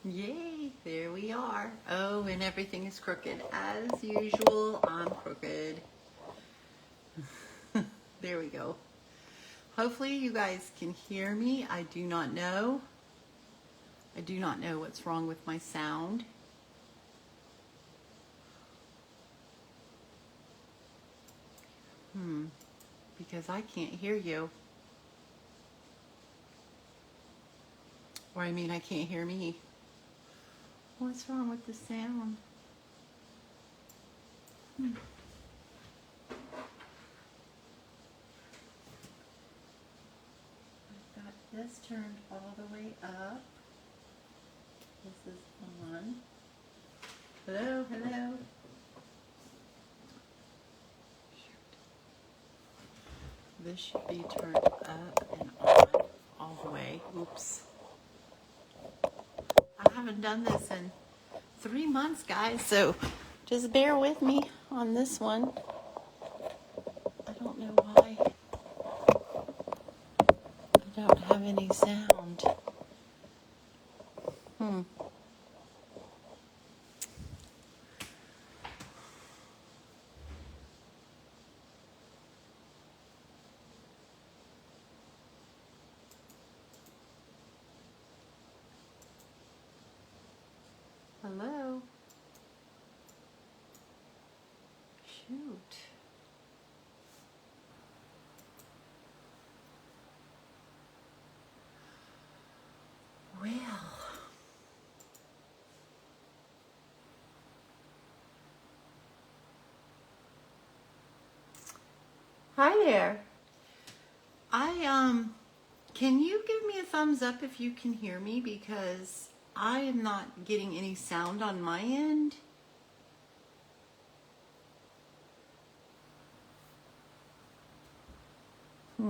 Yay, there we are. Oh, and everything is crooked. As usual, I'm crooked. There we go. Hopefully you guys can hear me. I do not know. I do not know what's wrong with my sound. Because I can't hear you. Or I mean, I can't hear me. What's wrong with the sound? I've got this turned all the way up. This is on. Hello, hello. This should be turned up and on all the way. Oops. I haven't done this in 3 months, guys, so just bear with me on this one. I don't know why I don't have any sound. Hello? Shoot. Well. Hi there. Can you give me a thumbs up if you can hear me, because I am not getting any sound on my end. I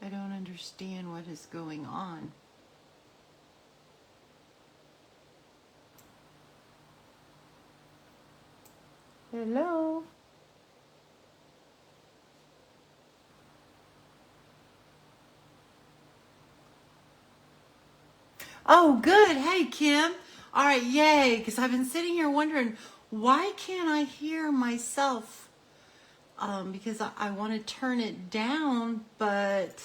don't understand what is going on. Hello? Oh, good. Hey, Kim. All right, yay, because I've been sitting here wondering, why can't I hear myself? Because I want to turn it down, but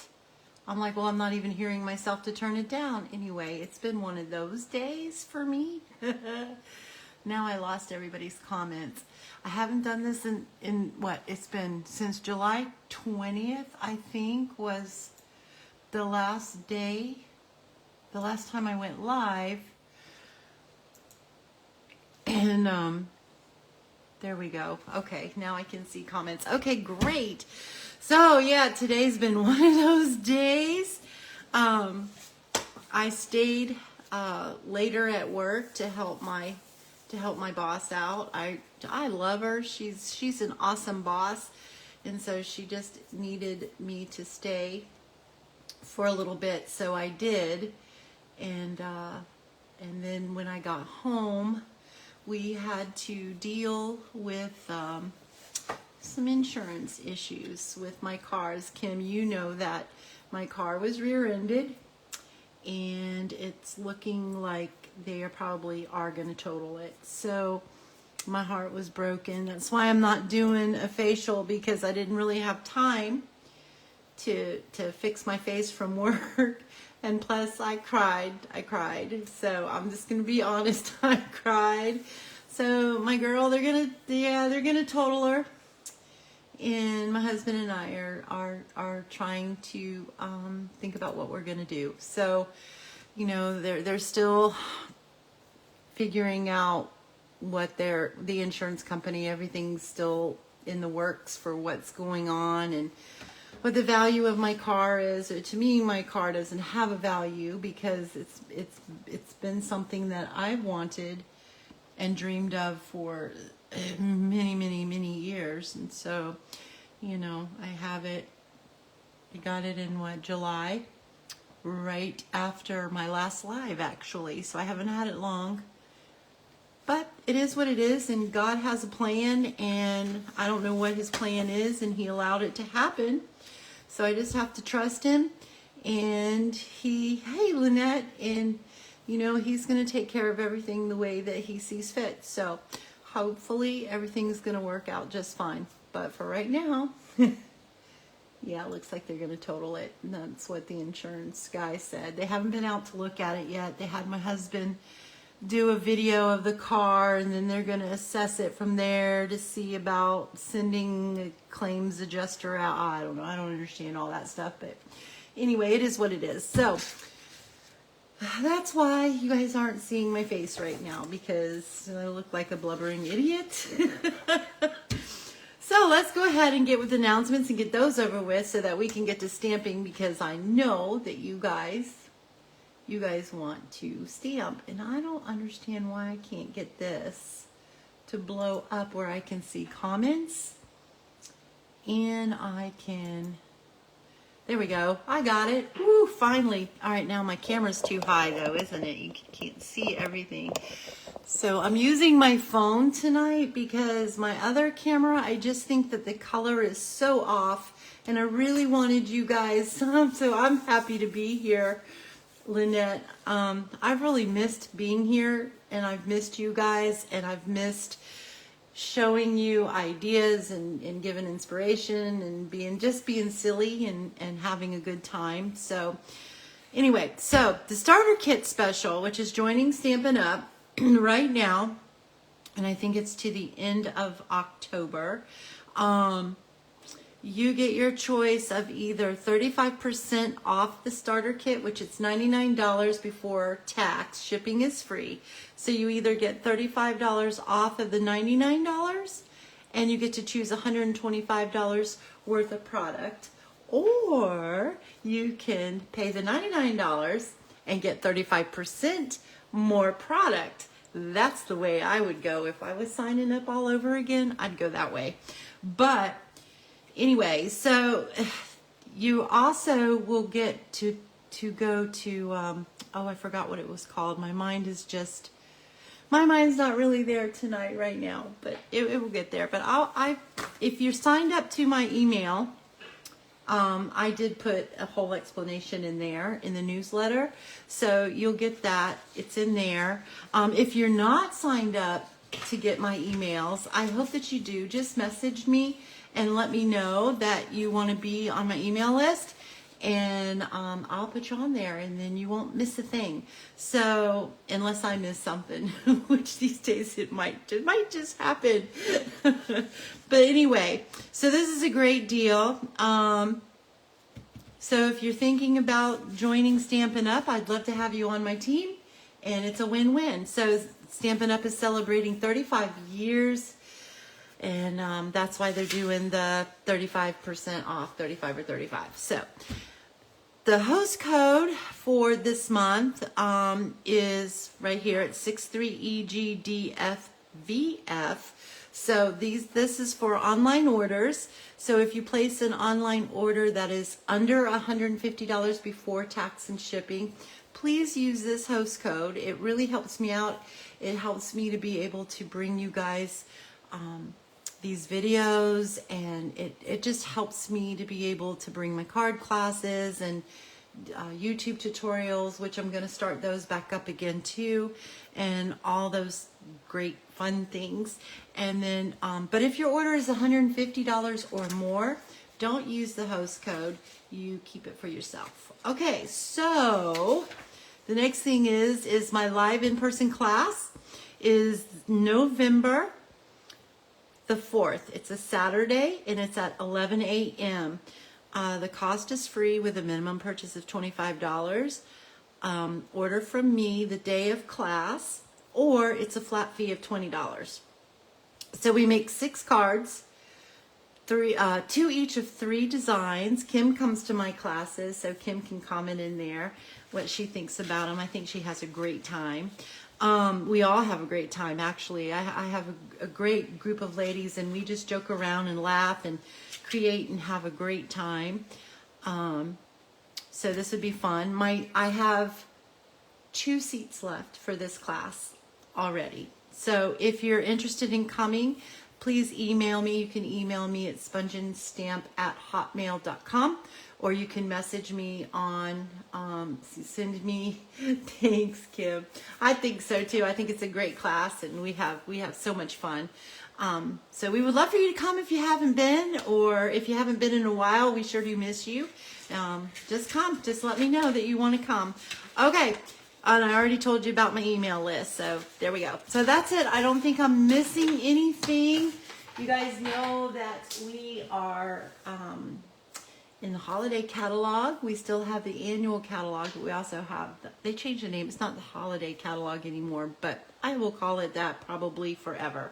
I'm like, well, I'm not even hearing myself to turn it down. Anyway, it's been one of those days for me. Now I lost everybody's comments. I haven't done this in what? It's been since July 20th, I think, was the last day. The last time I went live, and there we go. Okay, now I can see comments. Okay, great. So yeah, today's been one of those days. I stayed later at work to help my boss out. I love her. She's an awesome boss, and so she just needed me to stay for a little bit, so I did. And then when I got home, we had to deal with some insurance issues with my cars. Kim, you know that my car was rear-ended, and it's looking like they probably are going to total it. So my heart was broken. That's why I'm not doing a facial, because I didn't really have time to fix my face from work. And plus I cried. So I'm just going to be honest. I cried. So my girl, they're going to total her. And my husband and I are trying to think about what we're going to do. So, you know, they're still figuring out what the insurance company, everything's still in the works for what's going on and what the value of my car is. To me, my car doesn't have a value, because it's been something that I've wanted and dreamed of for many years. And so, you know, I have it. I got it in July, right after my last live, actually. So I haven't had it long. But it is what it is, and God has a plan, and I don't know what his plan is, and he allowed it to happen. So I just have to trust him. And hey, Lynette, and you know, he's going to take care of everything the way that he sees fit. So hopefully everything's going to work out just fine. But for right now, yeah, it looks like they're going to total it. And that's what the insurance guy said. They haven't been out to look at it yet. They had my husband do a video of the car, and then they're going to assess it from there to see about sending a claims adjuster out. I don't know. I don't understand all that stuff. But anyway, it is what it is. So that's why you guys aren't seeing my face right now, because I look like a blubbering idiot. So let's go ahead and get with announcements and get those over with so that we can get to stamping, because I know that you guys want to stamp, and I don't understand why I can't get this to blow up where I can see comments, and I can, there we go, I got it. Woo, finally. All right, now my camera's too high though, isn't it? You can't see everything. So I'm using my phone tonight because my other camera, I just think that the color is so off, and I really wanted you guys, so I'm happy to be here, Lynette. I've really missed being here, and I've missed you guys, and I've missed showing you ideas and giving inspiration and being silly and having a good time. So anyway, so the starter kit special, which is joining Stampin' Up! Right now, and I think it's to the end of October, you get your choice of either 35% off the starter kit, which it's $99 before tax. Shipping is free. So you either get $35 off of the $99, and you get to choose $125 worth of product, or you can pay the $99 and get 35% more product. That's the way I would go. If I was signing up all over again, I'd go that way. But anyway, so you also will get to go to, oh, I forgot what it was called. My mind's not really there tonight right now, but it will get there. But if you're signed up to my email, I did put a whole explanation in there in the newsletter, so you'll get that. It's in there. If you're not signed up to get my emails, I hope that you do. Just message me and let me know that you want to be on my email list, and I'll put you on there, and then you won't miss a thing. So unless I miss something, which these days it might just happen. But anyway, so this is a great deal. So if you're thinking about joining Stampin' Up!, I'd love to have you on my team, and it's a win-win. So Stampin' Up! Is celebrating 35 years, and that's why they're doing the 35% off, 35 or 35. So the host code for this month is right here at 63EGDFVF. So this is for online orders. So if you place an online order that is under $150 before tax and shipping, please use this host code. It really helps me out. It helps me to be able to bring you guys these videos, and it just helps me to be able to bring my card classes and YouTube tutorials, which I'm going to start those back up again too, and all those great fun things. And then but if your order is $150 or more, don't use the host code. You keep it for yourself. Okay, so the next thing is my live in-person class is November the 4th. It's a Saturday, and it's at 11 a.m. The cost is free with a minimum purchase of $25. Order from me the day of class, or it's a flat fee of $20. So we make 6 cards, 2 each of 3 designs. Kim comes to my classes, so Kim can comment in there what she thinks about them. I think she has a great time. We all have a great time, actually. I have a great group of ladies, and we just joke around and laugh and create and have a great time. So this would be fun. I have 2 seats left for this class already. So if you're interested in coming, please email me. You can email me at spongeandstamp@hotmail.com, or you can message me on, send me, thanks, Kim. I think so too. I think it's a great class, and we have so much fun. So we would love for you to come if you haven't been, or if you haven't been in a while, we sure do miss you. Just come, just let me know that you want to come. Okay. And I already told you about my email list, so there we go. So that's it. I don't think I'm missing anything. You guys know that we are in the holiday catalog. We still have the annual catalog, but we also have, they changed the name. It's not the holiday catalog anymore, but I will call it that probably forever.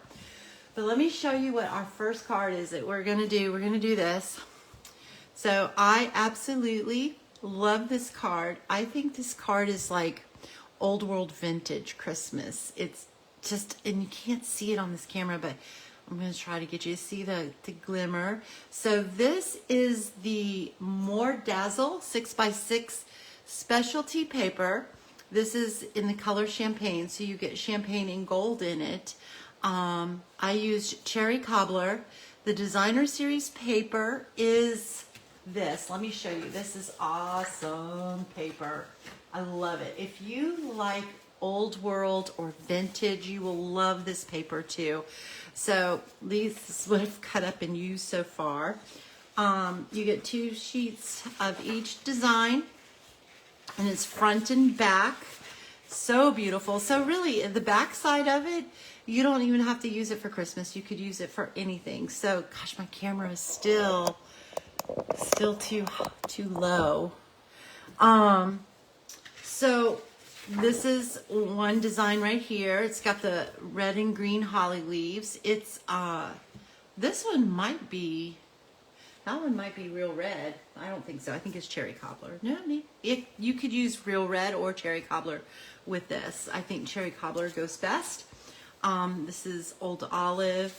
But let me show you what our first card is that we're going to do. We're going to do this. So I absolutely love this card. I think this card is like old world vintage Christmas. It's just, and you can't see it on this camera, but I'm going to try to get you to see the glimmer. So this is the More Dazzle 6x6 specialty paper. This is in the color champagne, so you get champagne and gold in it. I used cherry cobbler. The designer series paper is this. Let me show you. This is awesome paper. I love it. If you like old world or vintage, you will love this paper too. So this is what I've cut up and used so far. You get 2 sheets of each design, and it's front and back. So beautiful. So really, the back side of it, you don't even have to use it for Christmas. You could use it for anything. So, gosh, my camera is still too low. So this is one design right here. It's got the red and green holly leaves. It's this one might be, that one might be real red. I don't think so. I think it's cherry cobbler. No, you could use real red or cherry cobbler with this. I think cherry cobbler goes best. This is old olive,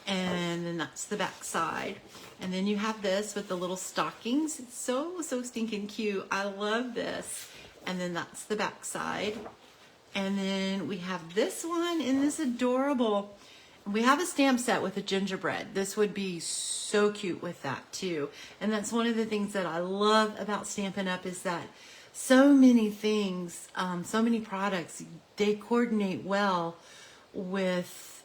and then that's the back side. And then you have this with the little stockings. It's so stinking cute. I love this. And then that's the back side. And then we have this one in this adorable, we have a stamp set with a gingerbread. This would be so cute with that too. And that's one of the things that I love about Stampin' Up! Is that so many things, so many products, they coordinate well with,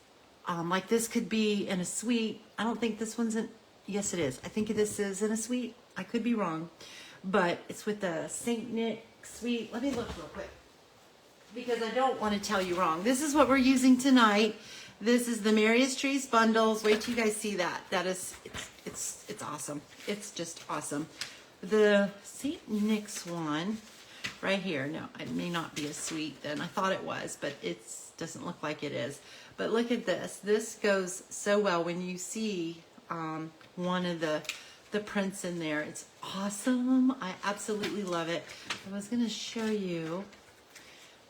like this could be in a suite. I don't think this one's in, yes it is. I think this is in a suite. I could be wrong. But it's with the Saint Nick suite. Let me look real quick, because I don't want to tell you wrong. This is what we're using tonight. This is the Merriest Trees bundles. Wait till you guys see that. That is, it's awesome. It's just awesome. The Saint Nick's one right here. No, it may not be a suite then. I thought it was, but it doesn't look like it is. But look at this. This goes so well when you see one of the prints in there. It's awesome. I absolutely love it. I was going to show you.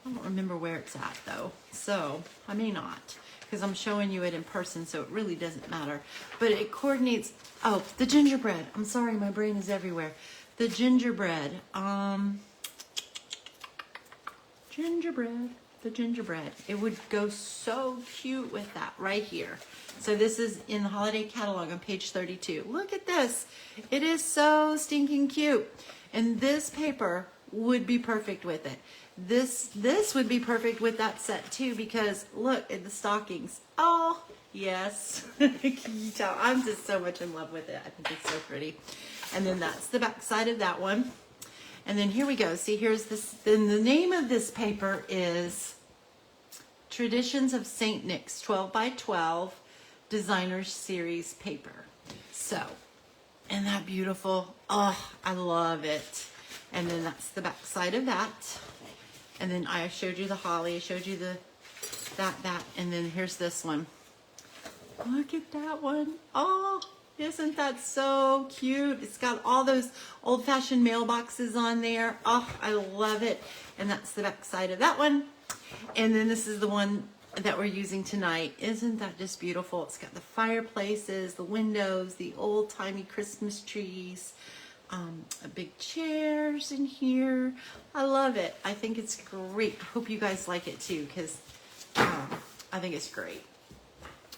I don't remember where it's at though. So I may not, because I'm showing you it in person, so it really doesn't matter. But it coordinates. Oh, the gingerbread. I'm sorry, my brain is everywhere. The gingerbread. The gingerbread. It would go so cute with that right here. So this is in the holiday catalog on page 32. Look at this. It is so stinking cute. And this paper would be perfect with it. This would be perfect with that set too, because look at the stockings. Oh, yes. Can you tell? I'm just so much in love with it. I think it's so pretty. And then that's the back side of that one. And then here we go. See, here's this. Then the name of this paper is Traditions of St. Nick's 12 by 12 Designer Series paper. So, isn't that beautiful? Oh, I love it. And then that's the back side of that. And then I showed you the holly. I showed you the that. And then here's this one. Look at that one. Oh, isn't that so cute? It's got all those old-fashioned mailboxes on there. Oh, I love it. And that's the back side of that one. And then this is the one that we're using tonight. Isn't that just beautiful? It's got the fireplaces, the windows, the old-timey Christmas trees, big chairs in here. I love it. I think it's great. I hope you guys like it too, because I think it's great.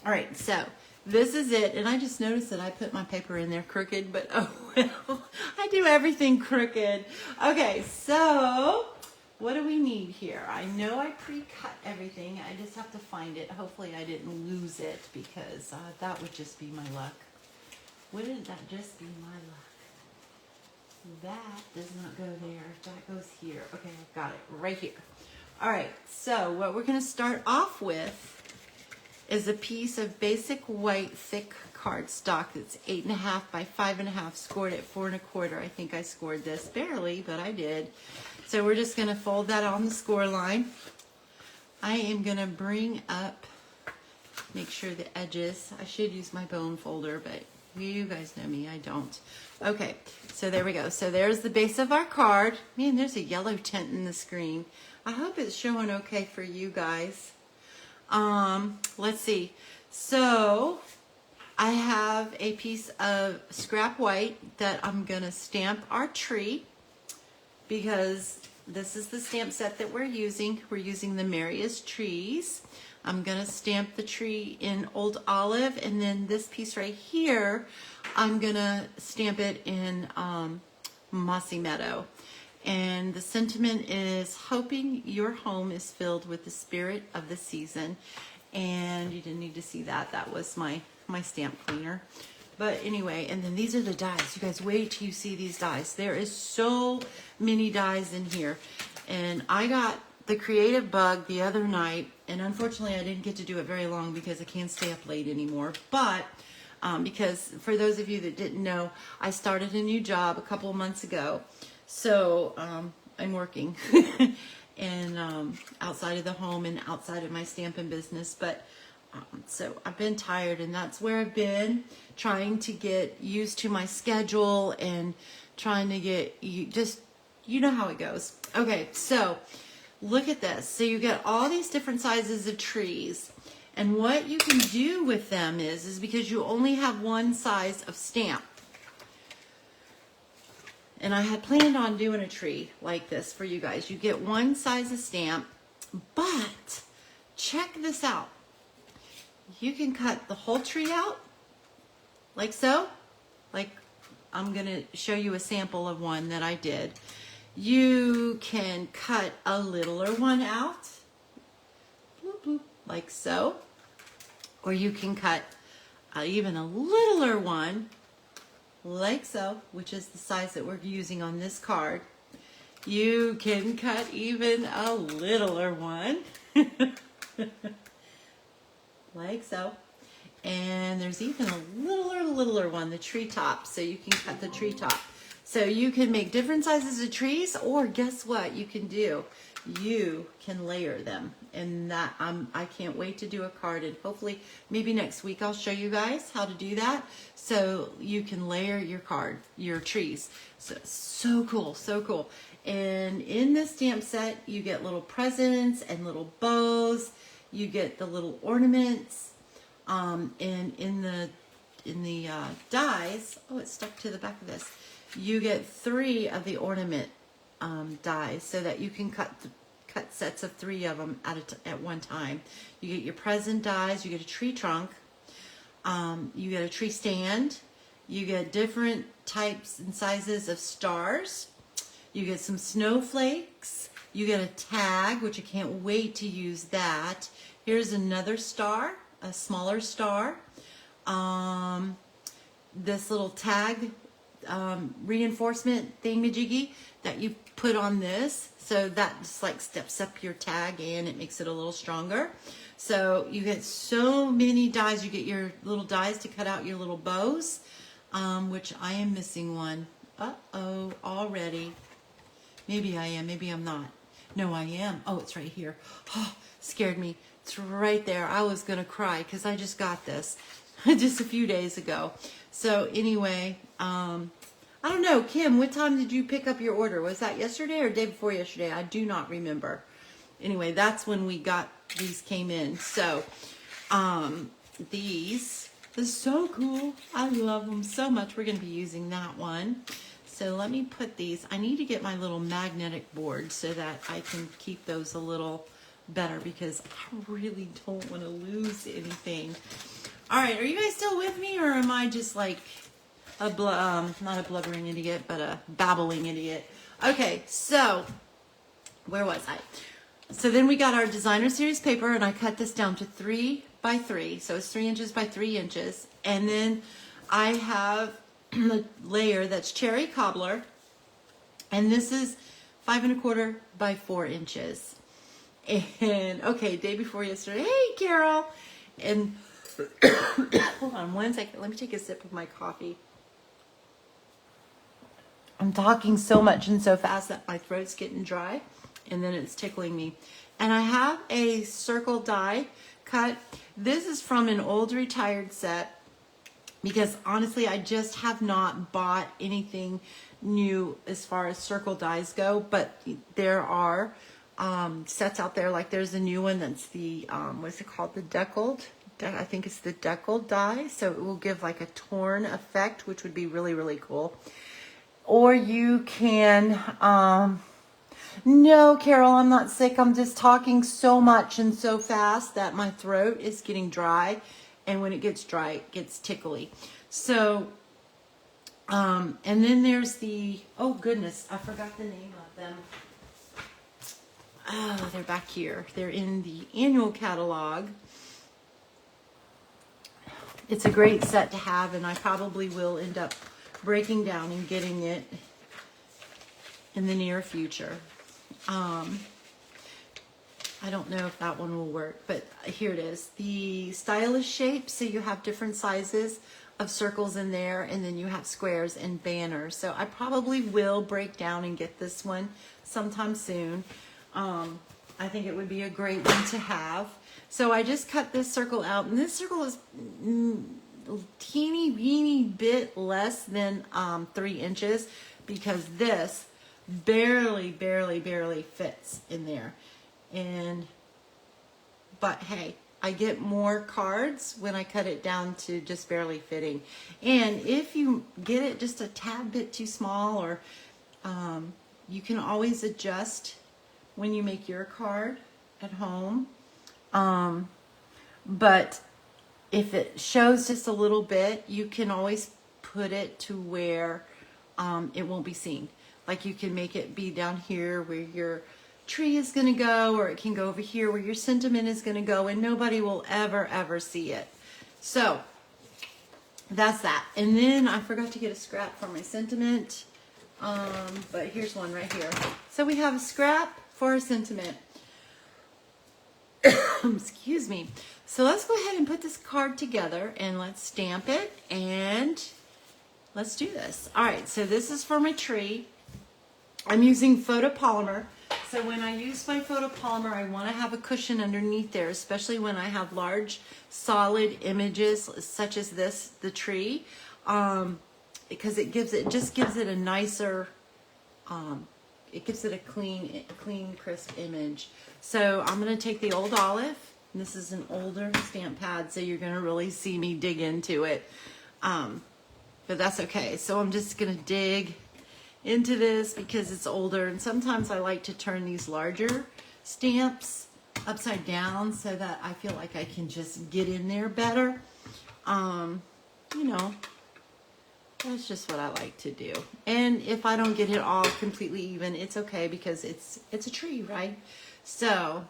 All right, so this is it. And I just noticed that I put my paper in there crooked, but oh well, I do everything crooked. Okay, so what do we need here? I know I pre-cut everything. I just have to find it. Hopefully I didn't lose it because that would just be my luck. Wouldn't that just be my luck? That does not go there. That goes here. Okay, I've got it right here. All right, so what we're going to start off with is a piece of basic white thick cardstock that's 8.5 by 5.5, scored at 4 1/4. I think I scored this barely, but I did. So we're just going to fold that on the score line. I am going to bring up, make sure the edges, I should use my bone folder, but you guys know me, I don't. Okay, so there we go. So there's the base of our card. Man, there's a yellow tint in the screen. I hope it's showing okay for you guys. Let's see. So I have a piece of scrap white that I'm gonna stamp our tree because this is the stamp set that we're using. We're using the Merriest trees. I'm gonna stamp the tree in Old Olive, and then this piece right here, I'm gonna stamp it in Mossy Meadow. And the sentiment is hoping your home is filled with the spirit of the season. And you didn't need to see that. That was my stamp cleaner. But anyway, and then these are the dies. You guys wait till you see these dies. There is so many dies in here. And I got the creative bug the other night. And unfortunately, I didn't get to do it very long because I can't stay up late anymore. But because for those of you that didn't know, I started a new job a couple of months ago. So I'm working and outside of the home and outside of my stamping business. But so I've been tired, and that's where I've been trying to get used to my schedule and trying to get you know how it goes. Okay, so look at this. So you get all these different sizes of trees, and what you can do with them is because you only have one size of stamp. And I had planned on doing a tree like this for you guys. You get one size of stamp, but check this out. You can cut the whole tree out, like so. Like, I'm going to show you a sample of one that I did. You can cut a littler one out, bloop, bloop, like so. Or you can cut even a littler one, like so, which is the size that we're using on this card. You can cut even a littler one, like so. And there's even a littler one, the treetop, so you can cut the treetop. So you can make different sizes of trees, or guess what you can do? You can layer them, and that I can't wait to do a card, and hopefully maybe next week I'll show you guys how to do that, so you can layer your trees. So cool. And in this stamp set, you get little presents and little bows. You get the little ornaments, and in the dies. Oh, it's stuck to the back of this. You get 3 of the ornament dies, so that you can cut sets of 3 of them at one time. You get your present dies, you get a tree trunk, you get a tree stand, you get different types and sizes of stars, you get some snowflakes, you get a tag, which I can't wait to use that. Here's another star, a smaller star, this little tag reinforcement thingamajiggy that you put on this, so that just like steps up your tag and it makes it a little stronger. So you get so many dies. You get your little dies to cut out your little bows, which I am missing one. Uh-oh, already. Maybe I am, maybe I'm not. No, I am. Oh, it's right here. Oh, scared me. It's right there. I was gonna cry because I just got this just a few days ago. So anyway, I don't know, Kim, what time did you pick up your order? Was that yesterday or day before yesterday? I do not remember. Anyway, that's when these came in. So, these are so cool. I love them so much. We're going to be using that one. So let me put these. I need to get my little magnetic board so that I can keep those a little better because I really don't want to lose anything. All right, are you guys still with me, or am I just like a not a blubbering idiot, but a babbling idiot? Okay, so where was I? So then we got our designer series paper, and I cut this down to 3 by 3, so it's 3 inches by 3 inches, and then I have a layer that's cherry cobbler, and this is 5 1/4 by 4 inches. And okay, day before yesterday, hey Carol, and hold on one second, let me take a sip of my coffee. I'm talking so much and so fast that my throat's getting dry, and then it's tickling me. And I have a circle die cut. This is from an old retired set, because honestly I just have not bought anything new as far as circle dies go, but there are sets out there. Like there's a new one that's the what's it called, the deckled, I think it's the deckled die, so it will give like a torn effect, which would be really, really cool. Or you can no, Carol, I'm not sick, I'm just talking so much and so fast that my throat is getting dry, and when it gets dry it gets tickly. So and then there's the, oh goodness, I forgot the name of them. Oh, they're back here. They're in the annual catalog. It's a great set to have, and I probably will end up breaking down and getting it in the near future. I don't know if that one will work, but here it is. The stylish shape, so you have different sizes of circles in there, and then you have squares and banners. So I probably will break down and get this one sometime soon. I think it would be a great one to have. So I just cut this circle out, and this circle is teeny weeny bit less than 3 inches, because this barely fits in there. But hey, I get more cards when I cut it down to just barely fitting. And if you get it just a tad bit too small, or you can always adjust when you make your card at home. But if it shows just a little bit, you can always put it to where it won't be seen. Like you can make it be down here where your tree is going to go, or it can go over here where your sentiment is going to go, and nobody will ever see it. So that's that. And then I forgot to get a scrap for my sentiment, but here's one right here. So we have a scrap for a sentiment. Excuse me. So let's go ahead and put this card together, and let's stamp it, and let's do this. All right, so this is for my tree. I'm using photopolymer. So when I use my photopolymer, I want to have a cushion underneath there, especially when I have large solid images such as this, the tree, because it just gives it a nicer, it gives it a clean, crisp image. So I'm going to take the old olive. And this is an older stamp pad, so you're going to really see me dig into it. But that's okay. So I'm just going to dig into this because it's older. And sometimes I like to turn these larger stamps upside down so that I feel like I can just get in there better. You know, that's just what I like to do. And if I don't get it all completely even, it's okay, because it's a tree, right? So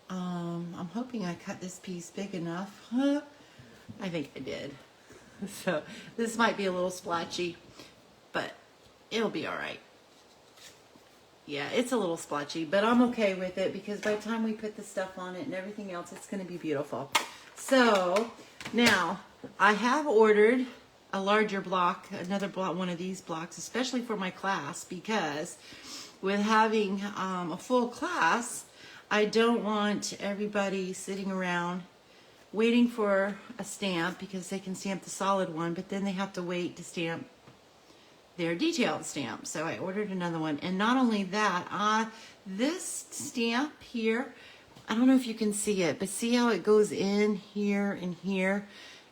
I'm hoping I cut this piece big enough. I think I did. So this might be a little splotchy, but it'll be all right. Yeah, it's a little splotchy, but I'm okay with it, because by the time we put the stuff on it and everything else, it's going to be beautiful. So now I have ordered a larger block, another block, one of these blocks, especially for my class, because with having a full class, I don't want everybody sitting around waiting for a stamp, because they can stamp the solid one, but then they have to wait to stamp their detailed stamp. So I ordered another one. And not only that, this stamp here, I don't know if you can see it, but see how it goes in here and here?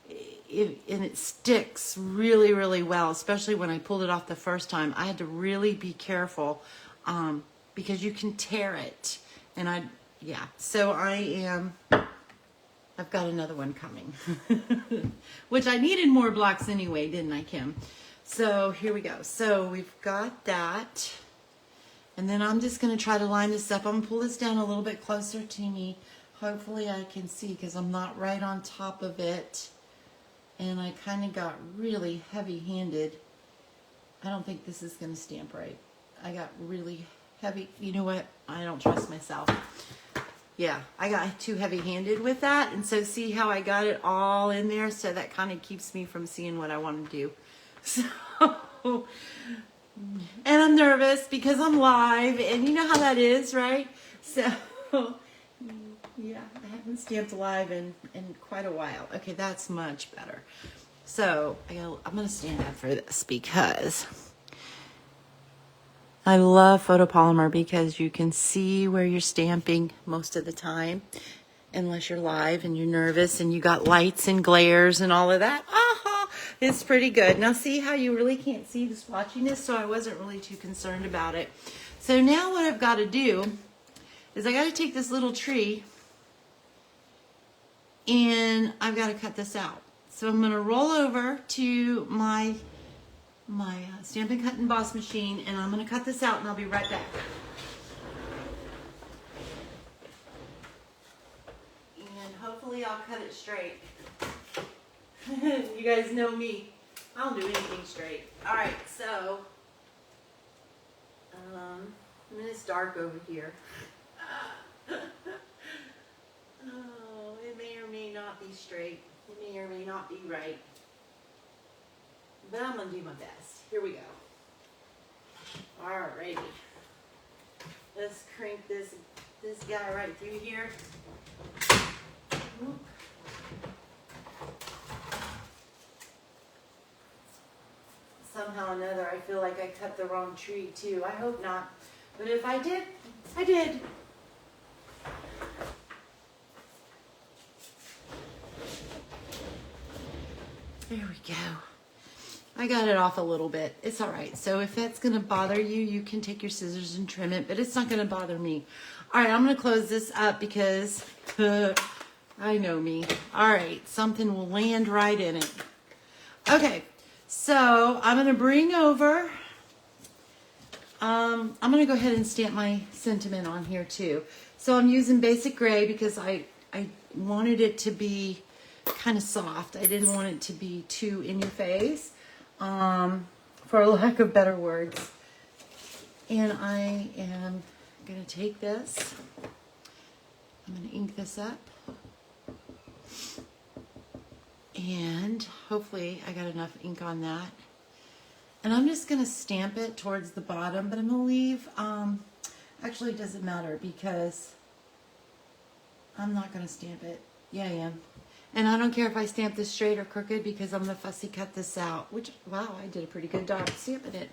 And it sticks really well, especially when I pulled it off the first time. I had to really be careful, because you can tear it. And yeah, so I am I've got another one coming, which I needed more blocks anyway, didn't I, Kim? So here we go. So we've got that. And then I'm just going to try to line this up. I'm going to pull this down a little bit closer to me. Hopefully I can see because I'm not right on top of it. And I kind of got really heavy-handed. I don't think this is going to stamp right. I got really heavy. You know what? I don't trust myself. Yeah, I got too heavy-handed with that. And so see how I got it all in there? So that kind of keeps me from seeing what I want to do. So, and I'm nervous because I'm live. And you know how that is, right? So, yeah, I haven't stamped live in quite a while. Okay, that's much better. So, I'm going to stand up for this because I love photopolymer because you can see where you're stamping most of the time, unless you're live and you're nervous and you got lights and glares and all of that. It's pretty good. Now see how you really can't see just watching this, so I wasn't really too concerned about it. So now what I've got to do is I got to take this little tree and I've got to cut this out. So I'm going to roll over to my Stamp and Cut and Emboss machine, and I'm going to cut this out, and I'll be right back. And hopefully I'll cut it straight. You guys know me. I don't do anything straight. All right, so I mean, it's dark over here. Oh, it may or may not be straight. It may or may not be right. But I'm going to do my best. Here we go. Alrighty. Let's crank this guy right through here. Oop. Somehow or another, I feel like I cut the wrong tree too. I hope not. But if I did, I did. There we go. I got it off a little bit. It's all right. So if that's going to bother you, you can take your scissors and trim it, but it's not going to bother me. All right, I'm going to close this up because I know me. All right, something will land right in it. Okay, so I'm going to bring over, I'm going to go ahead and stamp my sentiment on here too. So I'm using basic gray because I wanted it to be kind of soft. I didn't want it to be too in your face. For lack of better words. And I am going to take this. I'm going to ink this up. And hopefully I got enough ink on that. And I'm just going to stamp it towards the bottom, but I'm going to leave, actually it doesn't matter because I'm not going to stamp it. Yeah, I am. And I don't care if I stamp this straight or crooked because I'm going to fussy cut this out. Which, wow, I did a pretty good job stamping it.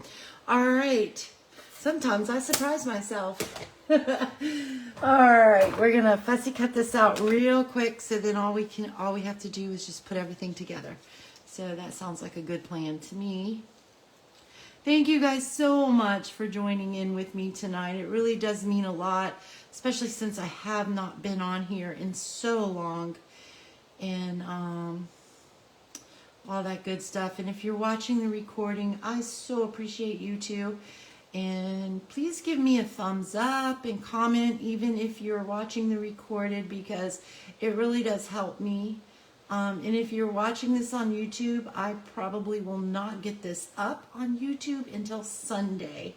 All right. Sometimes I surprise myself. All right. We're going to fussy cut this out real quick. So then all we have to do is just put everything together. So that sounds like a good plan to me. Thank you guys so much for joining in with me tonight. It really does mean a lot, especially since I have not been on here in so long. And all that good stuff. And if you're watching the recording, I so appreciate you too. And please give me a thumbs up and comment even if you're watching the recorded because it really does help me. And if you're watching this on YouTube, I probably will not get this up on YouTube until Sunday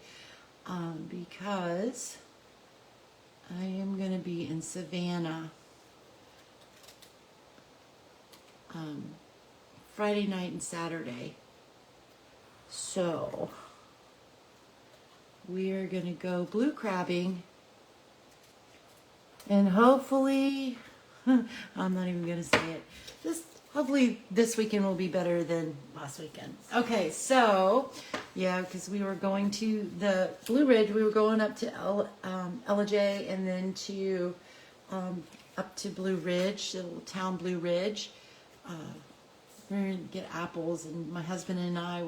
because I am going to be in Savannah Friday night and Saturday. So we're going to go blue crabbing and hopefully, I'm not even going to say it. Hopefully this weekend will be better than last weekend. Okay, so yeah, because we were going to the Blue Ridge. We were going up to Ella J and then to up to Blue Ridge, the little town Blue Ridge. We're going to get apples, and my husband and I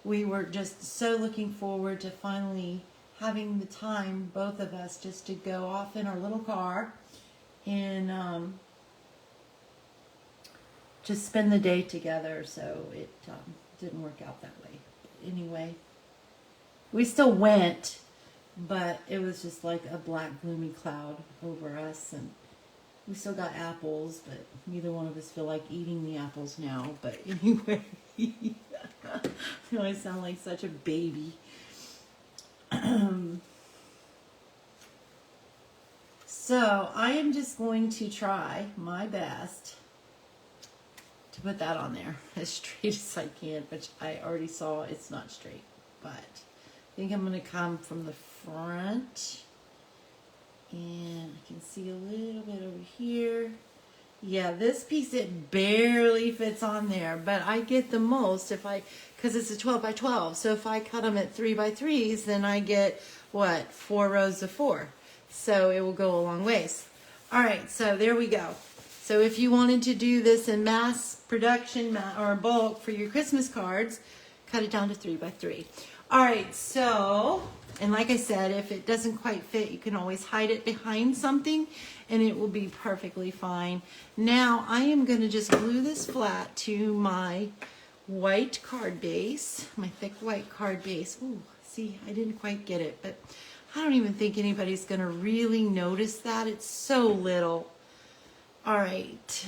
we were just so looking forward to finally having the time, both of us, just to go off in our little car and just spend the day together, so it didn't work out that way. But anyway, we still went, but it was just like a black gloomy cloud over us, and we still got apples, but neither one of us feel like eating the apples now. But anyway, I sound like such a baby. So I am just going to try my best to put that on there as straight as I can, which I already saw it's not straight, but I think I'm going to come from the front, and I can see a little bit over here. Yeah, this piece, it barely fits on there, but I get the most because it's a 12 by 12. So if I cut them at 3 by 3s, then I get, what, 4 rows of 4. So it will go a long ways. All right, so there we go. So if you wanted to do this in mass production or bulk for your Christmas cards, cut it down to 3 by 3. All right, so, and like I said, if it doesn't quite fit, you can always hide it behind something and it will be perfectly fine. Now I am going to just glue this flat to my white card base, my thick white card base. Ooh, see, I didn't quite get it, but I don't even think anybody's going to really notice that. It's so little. All right.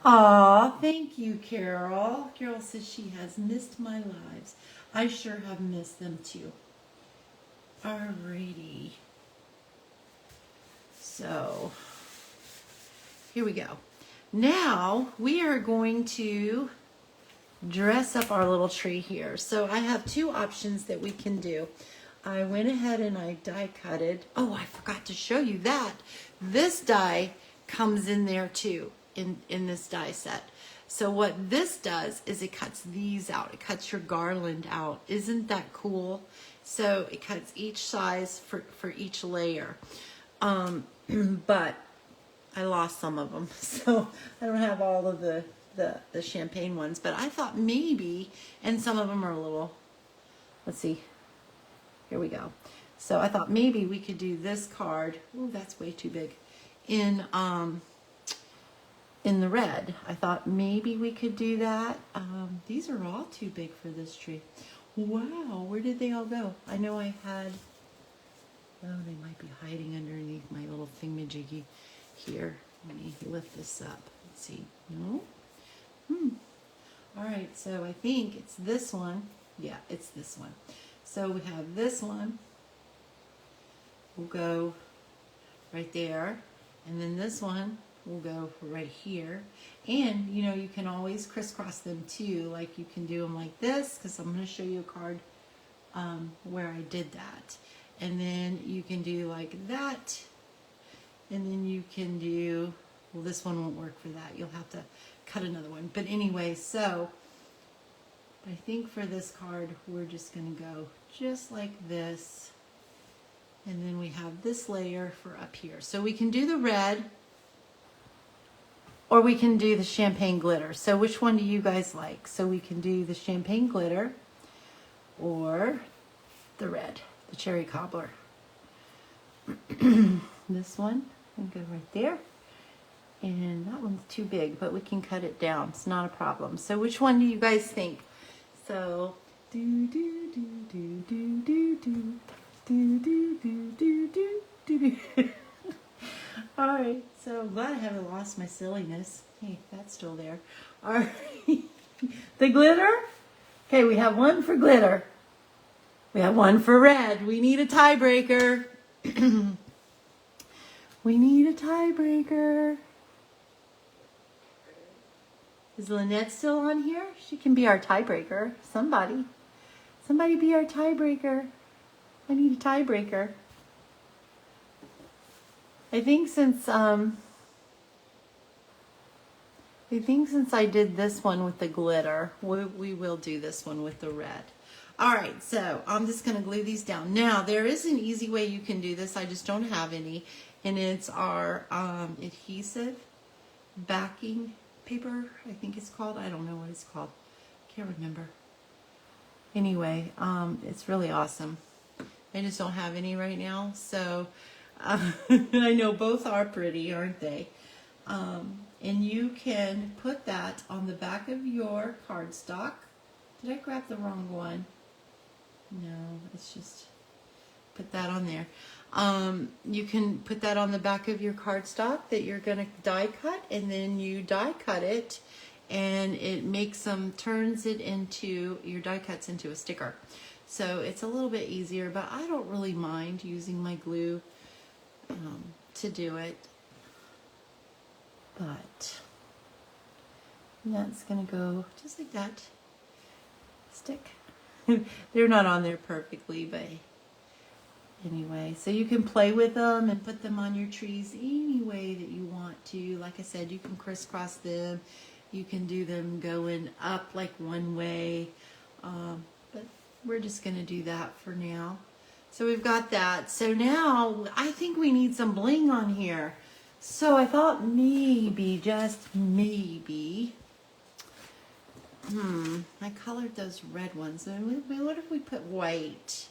Aw, thank you, Carol. Carol says she has missed my lives. I sure have missed them too. Alrighty. So, here we go. Now, we are going to dress up our little tree here. So, I have two options that we can do. I went ahead and I die cutted. Oh, I forgot to show you that. This die comes in there too, in this die set. So what this does is it cuts these out. It cuts your garland out. Isn't that cool? So it cuts each size for each layer. But I lost some of them. So I don't have all of the champagne ones. But I thought maybe, and some of them are a little, let's see. Here we go. So I thought maybe we could do this card. Ooh, that's way too big. In the red. I thought maybe we could do that. These are all too big for this tree. Wow, where did they all go? I know I had, oh, they might be hiding underneath my little thingamajiggy here. Let me lift this up. Let's see. No? All right, so I think it's this one. Yeah, it's this one. So we have this one. We'll go right there. And then this one will go right here. And, you know, you can always crisscross them too. Like you can do them like this, because I'm going to show you a card where I did that. And then you can do like that. And then you can do, well, this one won't work for that. You'll have to cut another one. But anyway, so I think for this card, we're just going to go just like this. And then we have this layer for up here. So we can do the red, or we can do the champagne glitter. So which one do you guys like? So we can do the champagne glitter or the red, the cherry cobbler. This one can go right there. And that one's too big, but we can cut it down. It's not a problem. So which one do you guys think? So do do do do do do do do do do do do do. All right, so I'm glad I haven't lost my silliness. Hey, that's still there. All right, the glitter. Okay, we have one for glitter. We have one for red. We need a tiebreaker. We need a tiebreaker. Is Lynette still on here? She can be our tiebreaker. Somebody be our tiebreaker. I need a tiebreaker. I think since I did this one with the glitter, we will do this one with the red. All right, so I'm just going to glue these down. Now, there is an easy way you can do this. I just don't have any, and it's our adhesive backing paper, I think it's called. I don't know what it's called. Can't remember. Anyway, it's really awesome. I just don't have any right now, so I know both are pretty, aren't they? And you can put that on the back of your cardstock. Did I grab the wrong one? No, it's just put that on there. You can put that on the back of your cardstock that you're going to die cut, and then you die cut it, and it makes turns it into, your die cuts into a sticker. So it's a little bit easier, but I don't really mind using my glue to do it. But that's going to go just like that. Stick. They're not on there perfectly, but anyway, so you can play with them and put them on your trees any way that you want to. Like I said, you can crisscross them. You can do them going up like one way. But we're just going to do that for now. So we've got that. So now I think we need some bling on here. So I thought maybe, just maybe, I colored those red ones. And what if we put white?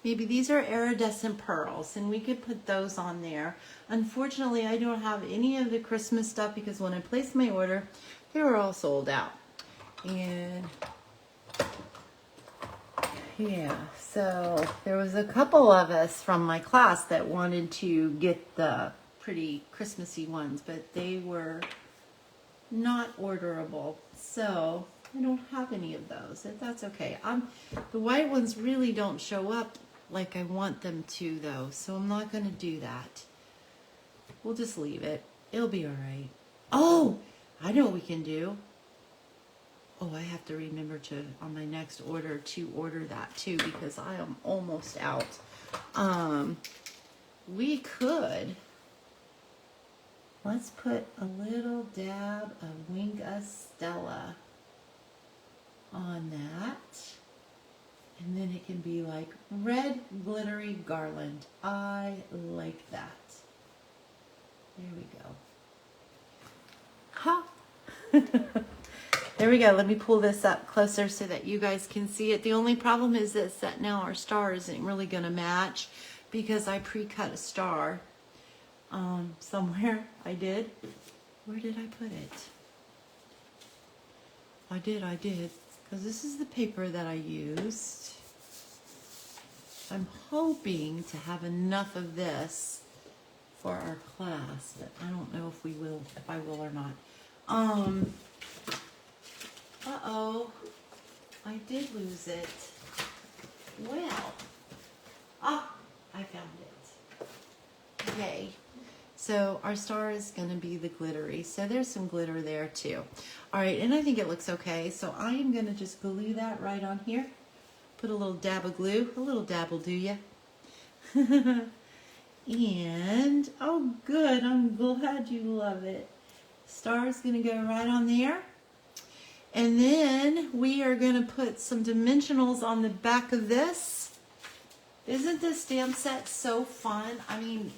Maybe these are iridescent pearls, and we could put those on there. Unfortunately, I don't have any of the Christmas stuff because when I placed my order, they were all sold out. And yeah, so there was a couple of us from my class that wanted to get the pretty Christmassy ones, but they were not orderable. So I don't have any of those. That's okay. The white ones really don't show up like I want them to, though, so I'm not going to do that. We'll just leave it. It'll be all right. Oh, I know what we can do. Oh, I have to remember to, on my next order, to order that too, because I am almost out. We could, let's put a little dab of Wing Stella on that. And then it can be like red glittery garland. I like that. There we go. Ha! There we go. Let me pull this up closer so that you guys can see it. The only problem is that now our star isn't really going to match because I pre-cut a star somewhere. I did. Where did I put it? I did. Because this is the paper that I used. I'm hoping to have enough of this for our class, but I don't know if I will or not. Uh-oh, I did lose it. Well, I found it. Okay, so our star is going to be the glittery. So there's some glitter there too. All right, and I think it looks okay. So I am going to just glue that right on here. Put a little dab of glue. A little dab will do ya. And, oh good, I'm glad you love it. Star's going to go right on there. And then we are going to put some dimensionals on the back of this. Isn't this stamp set so fun? I mean,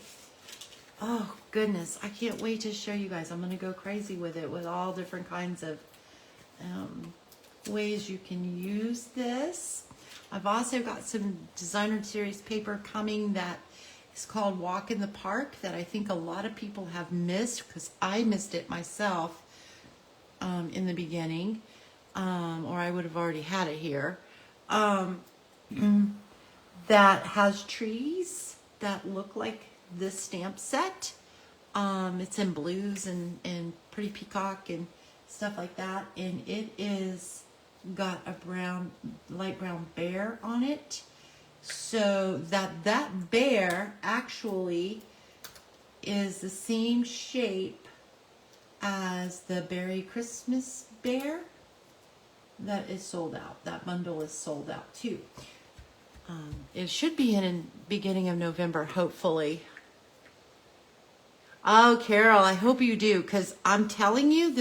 oh goodness, I can't wait to show you guys. I'm going to go crazy with it, with all different kinds of ways you can use this. I've also got some designer series paper coming that is called Walk in the Park that I think a lot of people have missed because I missed it myself in the beginning, or I would have already had it here. That has trees that look like this stamp set. It's in blues and pretty peacock and stuff like that, and it is got a light brown bear on it, so that bear actually is the same shape as the Berry Christmas bear that is sold out. That bundle is sold out too. It should be in the beginning of November, hopefully. Oh, Carol, I hope you do, because I'm telling you,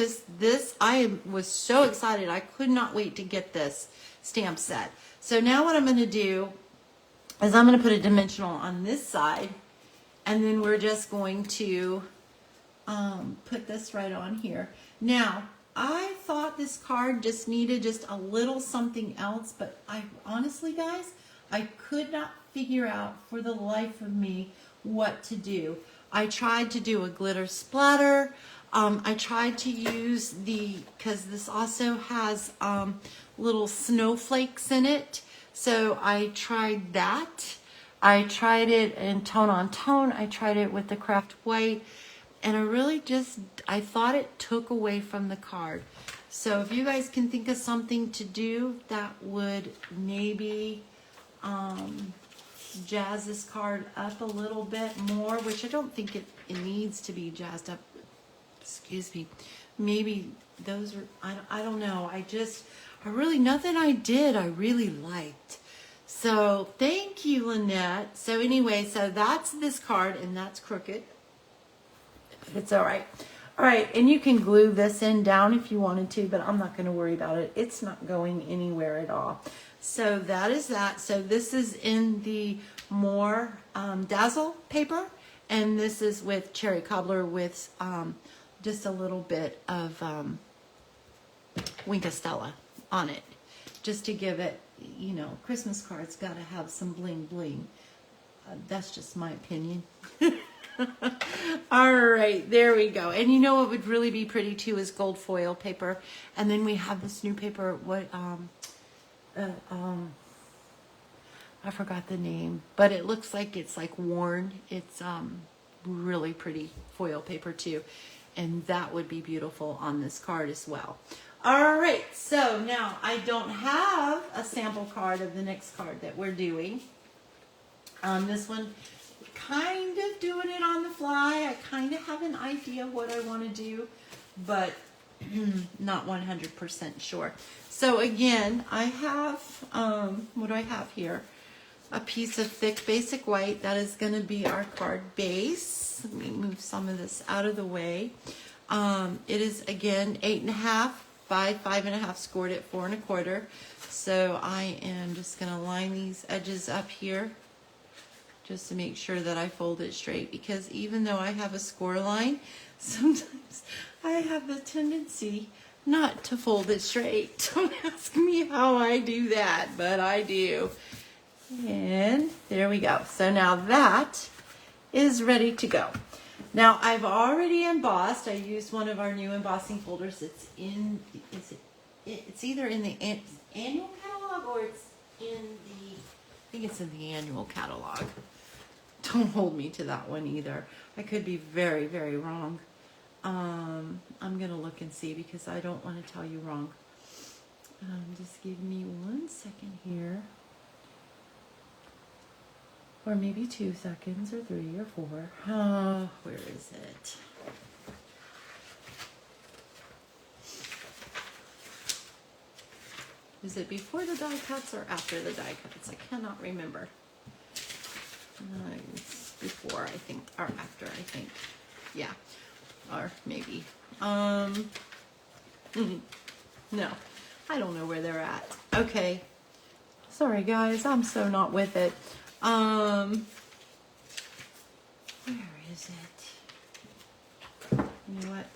I was so excited. I could not wait to get this stamp set. So now what I'm going to do is I'm going to put a dimensional on this side, and then we're just going to put this right on here. Now, I thought this card just needed just a little something else, but I honestly, guys, I could not figure out for the life of me what to do. I tried to do a glitter splatter. I tried to use because this also has little snowflakes in it. So I tried that. I tried it in tone on tone. I tried it with the craft white. And I thought it took away from the card. So if you guys can think of something to do that would maybe jazz this card up a little bit more, which I don't think it needs to be jazzed up. Excuse me. Maybe those are, I don't know. Nothing I did I really liked. So thank you, Lynette. So anyway, so that's this card, and that's crooked. It's all right. All right, and you can glue this in down if you wanted to, but I'm not going to worry about it. It's not going anywhere at all. So that is that. So this is in the more Dazzle paper, and this is with Cherry Cobbler with just a little bit of Winkastella on it, just to give it, you know, Christmas cards got to have some bling bling. That's just my opinion. All right, there we go. And you know what would really be pretty too is gold foil paper. And then we have this new paper. I forgot the name, but it looks like it's like worn. It's really pretty foil paper too, and that would be beautiful on this card as well. All right, so now I don't have a sample card of the next card that we're doing. This one, kind of doing it on the fly. I kind of have an idea of what I want to do, but not 100% sure. So again, I have, what do I have here? A piece of thick basic white. That is going to be our card base. Let me move some of this out of the way. It is again 8.5 by 5.5, scored at 4 1/4. So I am just going to line these edges up here, just to make sure that I fold it straight, because even though I have a score line, sometimes I have the tendency not to fold it straight. Don't ask me how I do that, but I do. And there we go. So now that is ready to go. Now I've already embossed. I used one of our new embossing folders. It's either in the annual catalog or it's in the, I think it's in the annual catalog. Don't hold me to that one either. I could be very, very wrong. I'm going to look and see, because I don't want to tell you wrong. Just give me 1 second here. Or maybe 2 seconds, or 3 or 4. Oh, where is it? Is it before the die cuts or after the die cuts? I cannot remember. It's before, I think, or after, I think. Yeah, or maybe. No, I don't know where they're at. Okay, sorry guys, I'm so not with it. Where is it? You know what?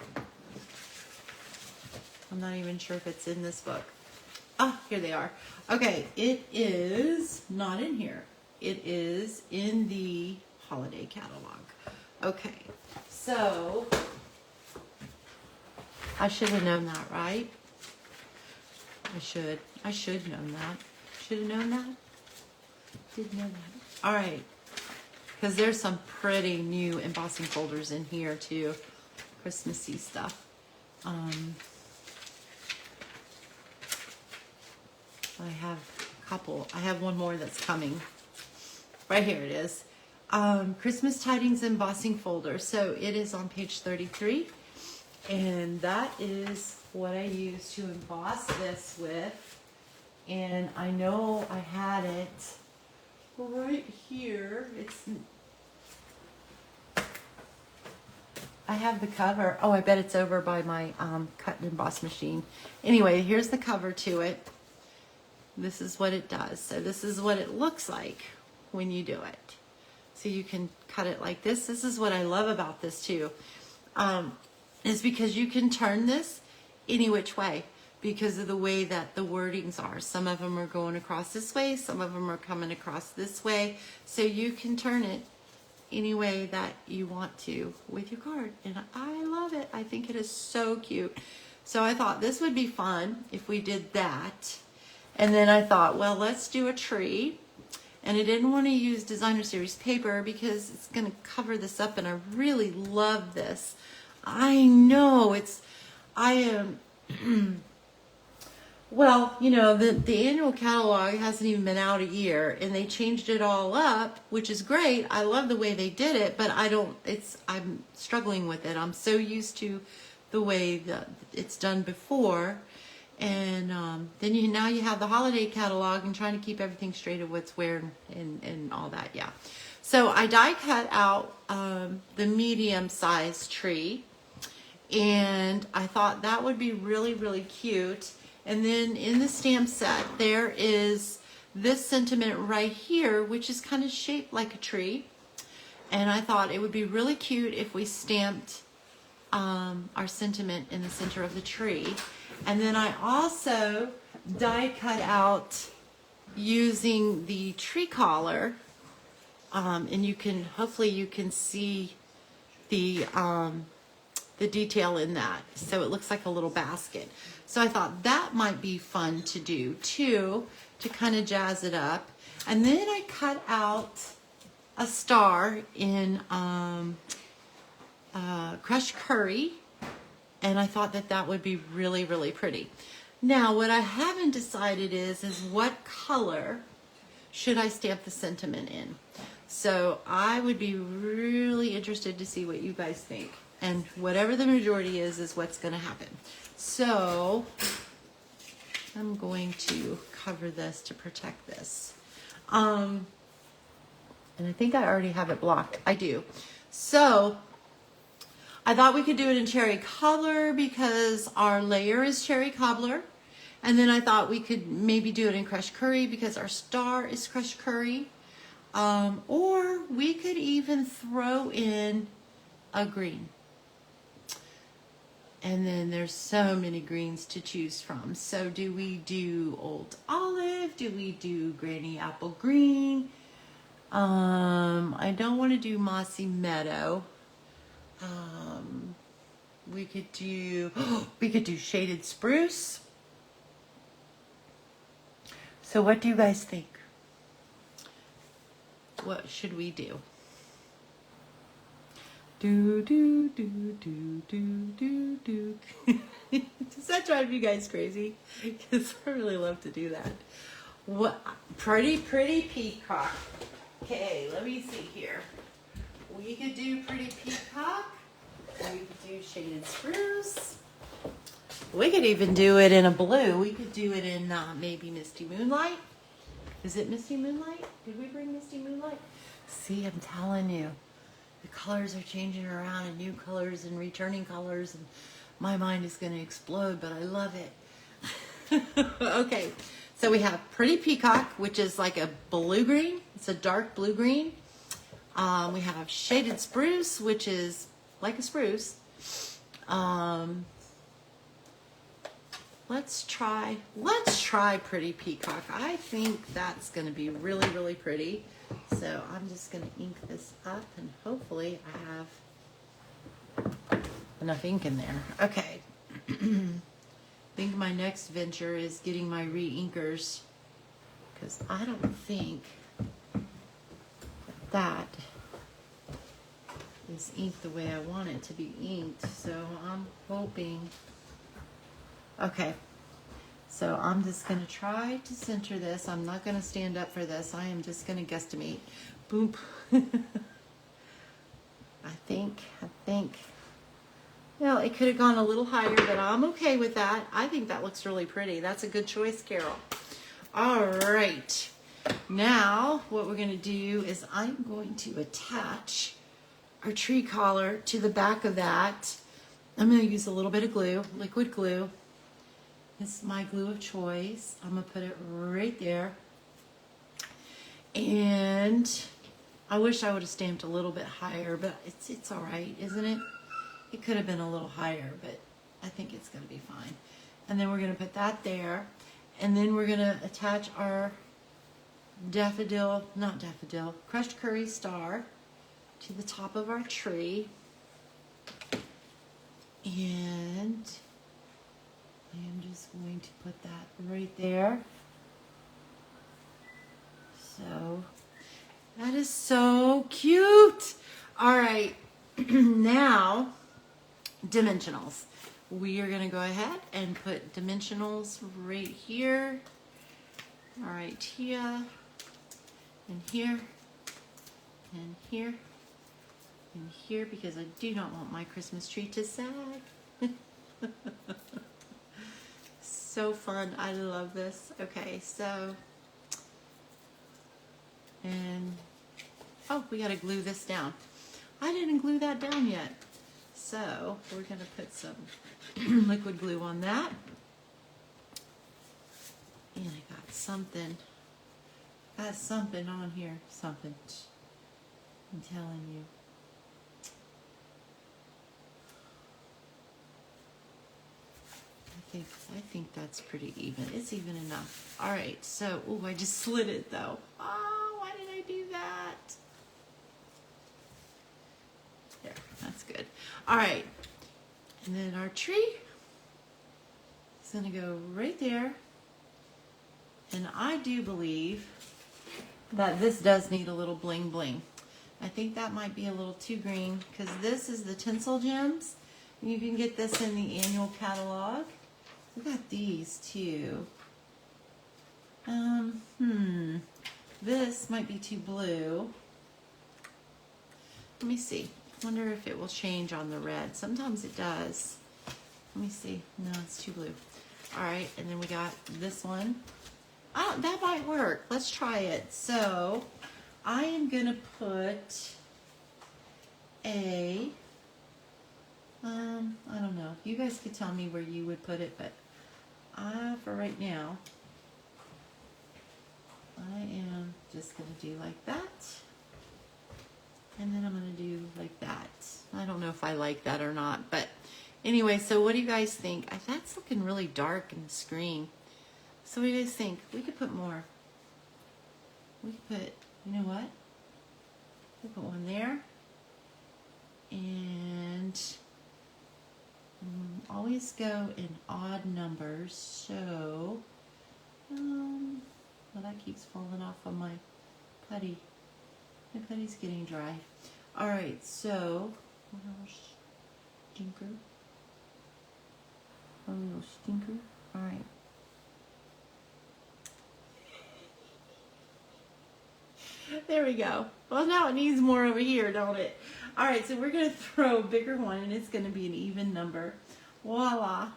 I'm not even sure if it's in this book. Ah, here they are. Okay, it is not in here. It is in the holiday catalog. Okay, so I should have known that, right? I should have known that. Should have known that? Did know that. All right, because there's some pretty new embossing folders in here too. Christmassy stuff. I have a couple. I have one more that's coming. Right here it is. Christmas Tidings embossing folder. So it is on page 33. And that is what I use to emboss this with. And I know I had it right here. I have the cover. Oh, I bet it's over by my cut and emboss machine. Anyway, here's the cover to it. This is what it does. So this is what it looks like when you do it. So you can cut it like this. This is what I love about this too, is because you can turn this any which way because of the way that the wordings are. Some of them are going across this way, some of them are coming across this way. So you can turn it any way that you want to with your card. And I love it. I think it is so cute. So I thought this would be fun if we did that. And then I thought, well, let's do a tree. And I didn't want to use designer series paper because it's going to cover this up, and I really love this. I know I am, well, you know, the annual catalog hasn't even been out a year, and they changed it all up, which is great. I love the way they did it, but I'm struggling with it. I'm so used to the way that it's done before. And then now you have the holiday catalog and trying to keep everything straight of what's where and all that, yeah. So I die cut out the medium sized tree, and I thought that would be really, really cute. And then in the stamp set, there is this sentiment right here, which is kind of shaped like a tree. And I thought it would be really cute if we stamped our sentiment in the center of the tree. And then I also die cut out using the tree collar, and hopefully you can see the detail in that. So it looks like a little basket. So I thought that might be fun to do too, to kind of jazz it up. And then I cut out a star in crushed curry. And I thought that would be really, really pretty. Now, what I haven't decided is what color should I stamp the sentiment in? So I would be really interested to see what you guys think. And whatever the majority is what's going to happen. So I'm going to cover this to protect this. And I think I already have it blocked. I do. So I thought we could do it in cherry cobbler because our layer is cherry cobbler. And then I thought we could maybe do it in crushed curry because our star is crushed curry. Or we could even throw in a green. And then there's so many greens to choose from. So do we do old olive? Do we do granny apple green? I don't want to do mossy meadow. We could do shaded spruce. So what do you guys think? What should we do? Do. Does that drive you guys crazy? Because I really love to do that. What pretty peacock. Okay, let me see here. We could do pretty peacock. We could do shaded spruce. We could even do it in a blue. We could do it in maybe Misty Moonlight. Is it Misty Moonlight? Did we bring Misty Moonlight? See, I'm telling you. The colors are changing around and new colors and returning colors. And my mind is going to explode, but I love it. Okay, so we have pretty peacock, which is like a blue-green. It's a dark blue-green. We have shaded spruce, which is like a spruce. Let's try pretty peacock. I think that's going to be really, really pretty. So I'm just going to ink this up, and hopefully I have enough ink in there. Okay. I think my next venture is getting my re-inkers, because I don't think that is inked the way I want it to be inked. So I'm hoping. Okay. So I'm just going to try to center this. I'm not going to stand up for this. I am just going to guesstimate. Boom. I think. Well, it could have gone a little higher, but I'm okay with that. I think that looks really pretty. That's a good choice, Carol. All right. Now, what we're going to do is I'm going to attach our tree collar to the back of that. I'm going to use a little bit of glue, liquid glue. This is my glue of choice. I'm going to put it right there. And I wish I would have stamped a little bit higher, but it's all right, isn't it? It could have been a little higher, but I think it's going to be fine. And then we're going to put that there. And then we're going to attach our crushed curry star to the top of our tree. And I am just going to put that right there. So that is so cute. All right, now dimensionals. We are gonna go ahead and put dimensionals right here. All right, here, and here, and here, and here, because I do not want my Christmas tree to sag. So fun, I love this. Okay, so, and, oh, we gotta glue this down. I didn't glue that down yet. So, we're gonna put some liquid glue on that. And I got something on here, something, I'm telling you. I think that's pretty even. It's even enough. All right, so, oh, I just slid it though. Oh, why did I do that? There, that's good. All right, and then our tree is gonna go right there. And I do believe that this does need a little bling bling. I think that might be a little too green because this is the Tinsel Gems. You can get this in the annual catalog. We got these too. This might be too blue. Let me see. Wonder if it will change on the red. Sometimes it does. Let me see. No, it's too blue. All right, and then we got this one. Oh, that might work. Let's try it. So I am gonna put a, I don't know. You guys could tell me where you would put it, but for right now, I am just gonna do like that. And then I'm gonna do like that. I don't know if I like that or not, but anyway, so what do you guys think? That's looking really dark in the screen. So what do you guys think? We could put more. We could put, you know what? We'll put one there. And always go in odd numbers. So, well, that keeps falling off of my putty. My putty's getting dry. All right, so, a little stinker. A little stinker. All right. There we go. Well, now it needs more over here, don't it? All right, so we're going to throw a bigger one, and it's going to be an even number. Voila.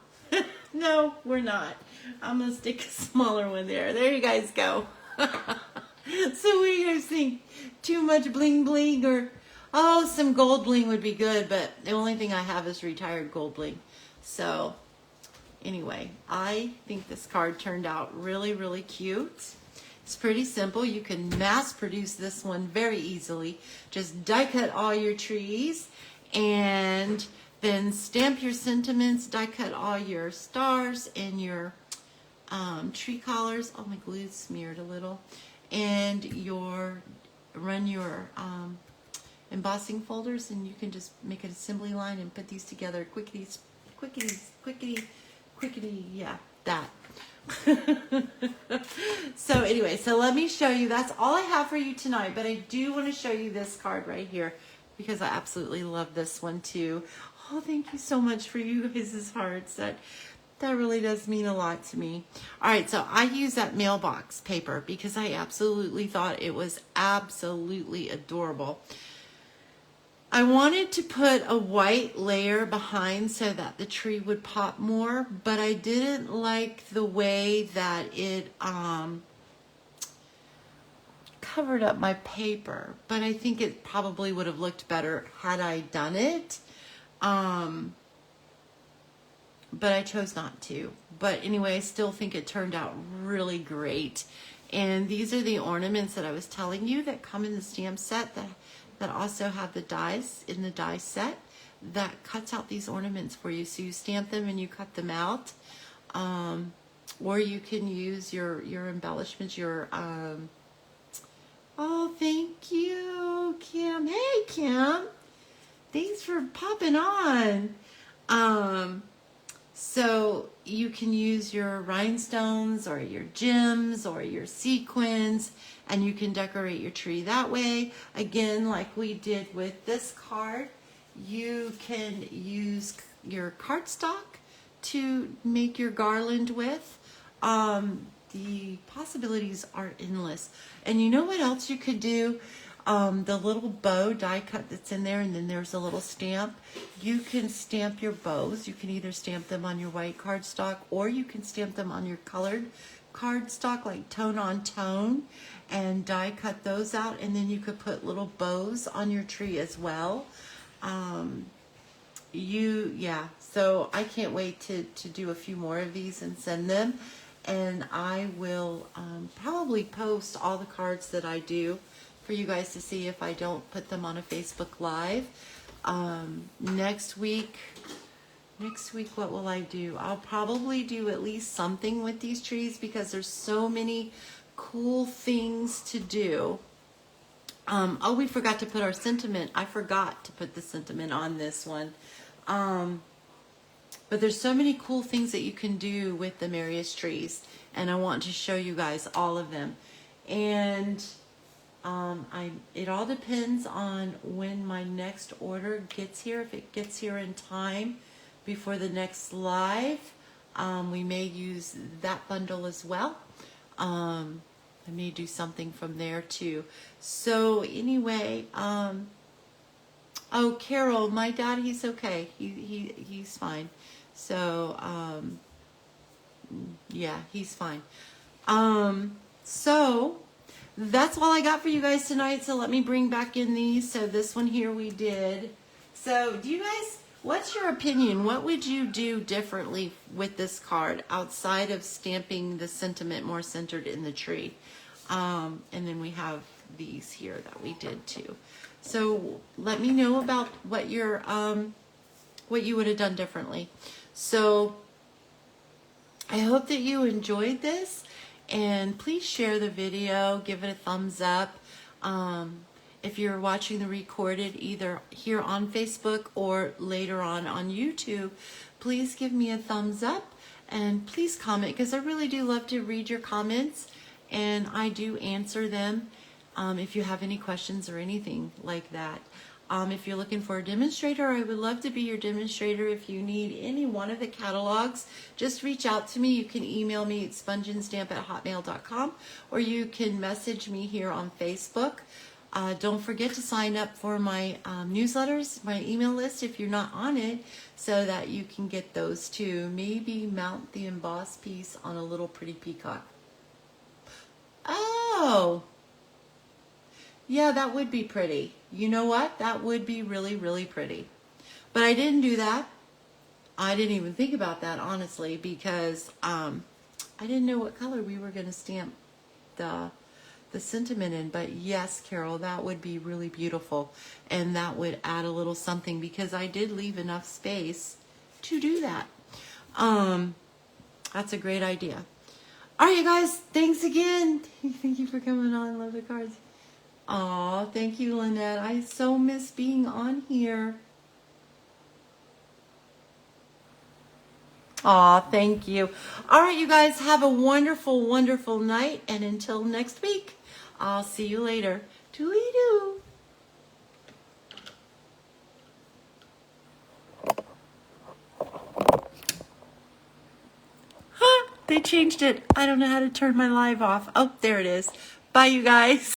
No, we're not. I'm going to stick a smaller one there. There you guys go. So what do you guys think? Too much bling bling, or, oh, some gold bling would be good, but the only thing I have is retired gold bling. So anyway, I think this card turned out really, really cute. It's pretty simple. You can mass produce this one very easily. Just die cut all your trees and then stamp your sentiments, die cut all your stars and your tree collars. Oh, my glue's smeared a little. And run your embossing folders, and you can just make an assembly line and put these together quickity, yeah, that. So anyway, so let me show you. That's all I have for you tonight, but I do want to show you this card right here because I absolutely love this one too. Oh, thank you so much for you guys' hearts. That really does mean a lot to me. All right, so I use that mailbox paper because I absolutely thought it was absolutely adorable. I wanted to put a white layer behind so that the tree would pop more, but I didn't like the way that it covered up my paper. But I think it probably would have looked better had I done it. But I chose not to. But anyway, I still think it turned out really great. And these are the ornaments that I was telling you that come in the stamp set that also have the dies in the die set that cuts out these ornaments for you. So you stamp them and you cut them out. Or you can use your embellishments, oh, thank you. Kim. Hey, Kim. Thanks for popping on. So you can use your rhinestones or your gems or your sequins, and you can decorate your tree that way. Again, like we did with this card, you can use your cardstock to make your garland with. The possibilities are endless. And you know what else you could do? The little bow die cut that's in there, and then there's a little stamp. You can stamp your bows. You can either stamp them on your white cardstock, or you can stamp them on your colored cardstock, like tone on tone, and die cut those out. And then you could put little bows on your tree as well. So I can't wait to do a few more of these and send them. And I will probably post all the cards that I do for you guys to see if I don't put them on a Facebook Live. Next week, what will I do? I'll probably do at least something with these trees because there's so many cool things to do. Oh, we forgot to put our sentiment. I forgot to put the sentiment on this one. But there's so many cool things that you can do with the Merriest trees, and I want to show you guys all of them. And it all depends on when my next order gets here. If it gets here in time before the next live, we may use that bundle as well. I may do something from there too. So anyway, oh, Carol, my dad, he's okay. He's fine. So, yeah, he's fine. So that's all I got for you guys tonight. So let me bring back in these. So this one here we did. So do you guys, what's your opinion? What would you do differently with this card outside of stamping the sentiment more centered in the tree? And then we have these here that we did too. So let me know about what your what you would have done differently. So I hope that you enjoyed this, and please share the video, give it a thumbs up. If you're watching the recorded either here on Facebook or later on YouTube, please give me a thumbs up and please comment, because I really do love to read your comments, and I do answer them. If you have any questions or anything like that. If you're looking for a demonstrator, I would love to be your demonstrator. If you need any one of the catalogs, just reach out to me. You can email me at spongeandstamp@hotmail.com, or you can message me here on Facebook. Don't forget to sign up for my newsletters, my email list if you're not on it, so that you can get those too. Maybe mount the embossed piece on a little pretty peacock. Oh! Yeah, that would be pretty. You know what? That would be really, really pretty. But I didn't do that. I didn't even think about that, honestly, because I didn't know what color we were going to stamp the sentiment in. But yes, Carol, that would be really beautiful. And that would add a little something, because I did leave enough space to do that. That's a great idea. All right, you guys, thanks again. Thank you for coming on. Love the cards. Aw, thank you, Lynette. I so miss being on here. Aw, thank you. All right, you guys, have a wonderful, wonderful night. And until next week, I'll see you later. Toodly-doo. They changed it. I don't know how to turn my live off. Oh, there it is. Bye, you guys.